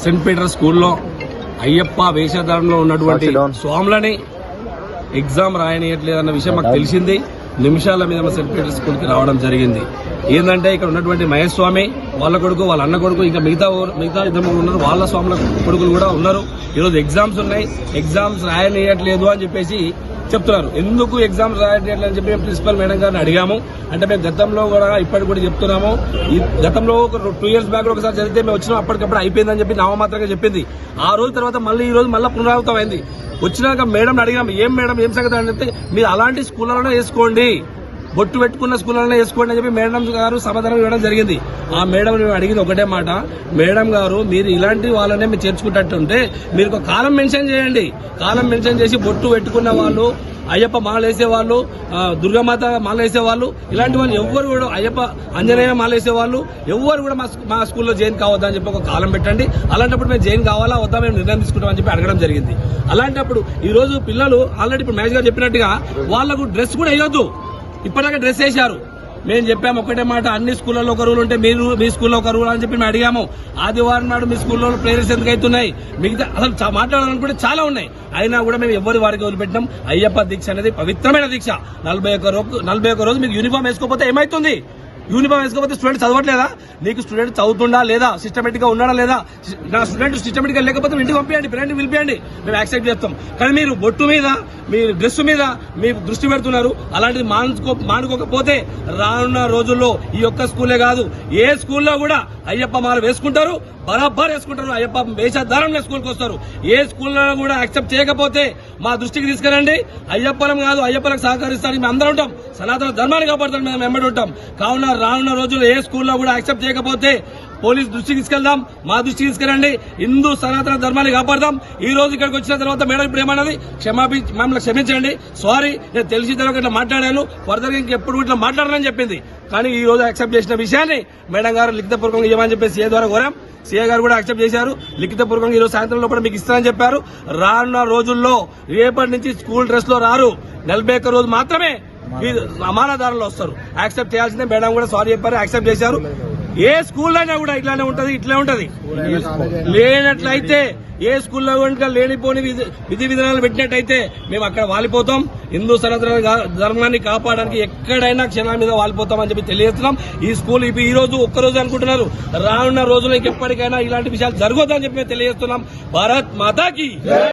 Saint Peter స్కూల్లో అయ్యప్ప వేషధారంలో ఉన్నటువంటి స్వాములని exam రాయనియట్లేదన్న విషయం మాకు తెలిసింది. నిమిషాల మీద మా సెయింట్ పీటర్ స్కూల్కి రావడం జరిగింది. ఏంటంటే ఇక్కడ ఉన్నటువంటి మహేష్ స్వామి వాళ్ళ కొడుకు, వాళ్ళ అన్న కొడుకు, ఇంకా మిగతా ఇద్దరు ఉన్నారు, వాళ్ళ స్వాముల కొడుకులు కూడా ఉన్నారు. ఈరోజు ఎగ్జామ్స్ ఉన్నాయి, ఎగ్జామ్స్ రాయనియట్లేదు అని చెప్పేసి చెప్తున్నారు. ఎందుకు ఎగ్జామ్స్ రాయట్లేదు అని చెప్పి మేము ప్రిన్సిపల్ మేడం గారిని అడిగాము. అంటే మేము గతంలో కూడా ఇప్పటికి కూడా చెప్తున్నాము. గతంలో ఒక 2 years బ్యాక్ ఒకసారి జరిగితే మేము వచ్చినాం, అప్పటికప్పుడు అయిపోయిందని చెప్పి నామమాత్రంగా చెప్పింది. ఆ రోజు తర్వాత మళ్ళీ ఈ రోజు మళ్ళీ పునరావృతం అయింది. వచ్చినాక మేడం అడిగాము, ఏం మేడం ఏం సంగతి అంటే, మీరు అలాంటి స్కూళ్ళలోనే వేసుకోండి, బొట్టు పెట్టుకున్న స్కూళ్ళలోనే వేసుకోండి అని చెప్పి మేడం గారు సమాధానం ఇవ్వడం జరిగింది. ఆ మేడం మేము అడిగింది ఒకటే మాట, మేడం గారు మీరు ఇలాంటి వాళ్ళనే మీరు చేర్చుకుంటుంటే మీరు ఒక కాలం మెన్షన్ చేయండి. కాలం మెన్షన్ చేసి బొట్టు పెట్టుకున్న వాళ్ళు, అయ్యప్ప మాల వేసేవాళ్ళు, దుర్గామాత మాల వేసేవాళ్ళు, ఇలాంటి వాళ్ళు ఎవ్వరు కూడా, అయ్యప్ప ఆంజనేయ మాల వేసేవాళ్ళు ఎవ్వరు కూడా మా స్కూల్లో జాయిన్ కావద్దని చెప్పి ఒక కాలం పెట్టండి. అలాంటప్పుడు మేము జాయిన్ కావాలా వద్దా మేము నిర్ణయం తీసుకుంటామని చెప్పి అడగడం జరిగింది. అలాంటప్పుడు ఈ రోజు పిల్లలు ఆల్రెడీ ఇప్పుడు మహేష్ గారు చెప్పినట్టుగా వాళ్లకు డ్రెస్ కూడా వేయొద్దు. ఇప్పటిదాకా డ్రెస్ వేశారు. మేము చెప్పాము ఒకటే మాట, అన్ని స్కూళ్ళలో ఒక రూల్ ఉంటే మీరు మీ స్కూల్లో ఒక రూల్ అని చెప్పి మేము అడిగాము. ఆదివారం నాడు మీ స్కూల్లో ప్రేయర్స్ ఎందుకు అవుతున్నాయి, మిగతా అసలు మాట్లాడాలనుకుంటే చాలా ఉన్నాయి. అయినా కూడా మేము ఎవరి వారికి వదిలిపెట్టినాం. అయ్యప్ప దీక్ష అనేది పవిత్రమైన దీక్ష. 41 రోజు మీకు యూనిఫామ్ వేసుకోకపోతే ఏమైతుంది? యూనిఫామ్ వేసుకోకపోతే స్టూడెంట్ చదవట్లేదా? నీకు స్టూడెంట్ చదువుతుండా లేదా, సిస్టమేటిక్ గా ఉన్నాడా లేదా? నా స్టూడెంట్ సిస్టమేటిక్ గా లేకపోతే ఇంటికి పంపించండి, పేరెంట్ పిలిపియండి, మేము యాక్సెప్ట్ చేస్తాం. కానీ మీరు బొట్టు మీద, మీ డ్రెస్ మీద మీరు దృష్టి పెడుతున్నారు. అలాంటిది మానుకోకపోతే రానున్న రోజుల్లో ఈ ఒక్క స్కూలే కాదు, ఏ స్కూల్లో కూడా అయ్యప్ప మాల వేసుకుంటారు, బరాబర్ వేసుకుంటారు, అయ్యప్ప వేషధారంలో స్కూల్కి వస్తారు. ఏ స్కూల్లో కూడా యాక్సెప్ట్ చేయకపోతే మా దృష్టికి తీసుకురండి. అయ్యప్పలం కాదు, అయ్యప్పలకు సహకరిస్తానికి మేము అందరం ఉంటాం, సనాతన ధర్మాన్ని కాపాడుతాం, మేము వెంబడి ఉంటాం. కావున రానున్న రోజుల్లో ఏ స్కూల్లో కూడా యాక్సెప్ట్ చేయకపోతే పోలీస్ దృష్టికి తీసుకెళ్దాం, మా దృష్టికి తీసుకెళ్ళండి. హిందూ సనాతన ధర్మాన్ని కాపాడదాం. ఈ రోజు ఇక్కడికి వచ్చిన తర్వాత మేడం ఇప్పుడు ఏమన్నది, మమ్మల్ని క్షమించండి, సారీ, నేను తెలిసి తెలియక ఇట్లా మాట్లాడాను, ఫర్దర్ ఇంకెప్పుడు ఇట్లా మాట్లాడాలని చెప్పింది. కానీ ఈ రోజు యాక్సెప్ట్ చేసిన విషయాన్ని మేడం గారు లిఖితపూర్వకంగా ఇవ్వమని చెప్పి సీఏ ద్వారా కోరాం. సీఏ గారు కూడా యాక్సెప్ట్ చేశారు. లిఖితపూర్వకంగా ఈ రోజు సాయంత్రం లోపల మీకు ఇస్తారని చెప్పారు. రానున్న రోజుల్లో రేపటి నుంచి స్కూల్ డ్రెస్ లో రారు, 41 రోజు మాత్రమే అమానదారులు వస్తారు. యాక్సెప్ట్ చేయాల్సిందే. మేడం కూడా సారీ చెప్పారు, యాక్సెప్ట్ చేశారు. ఏ స్కూల్లో అయినా కూడా ఇట్లానే ఉంటది, ఇట్లే ఉంటది. లేనట్లయితే ఏ స్కూల్లో కనుక లేనిపోని విధి విధానాలు పెట్టినట్టయితే మేము అక్కడ వాలిపోతాం. హిందూ సనాతన ధర్మాన్ని కాపాడడానికి ఎక్కడైనా క్షణాల మీద వాలిపోతామని చెప్పి తెలియజేస్తున్నాం. ఈ స్కూల్ ఈ రోజు ఒక్కరోజు అనుకుంటున్నారు, రానున్న రోజుల్లో ఇంకెప్పటికైనా ఇలాంటి విషయాలు జరగొద్దని చెప్పి మేము తెలియజేస్తున్నాం. భారత్ మాతాకి.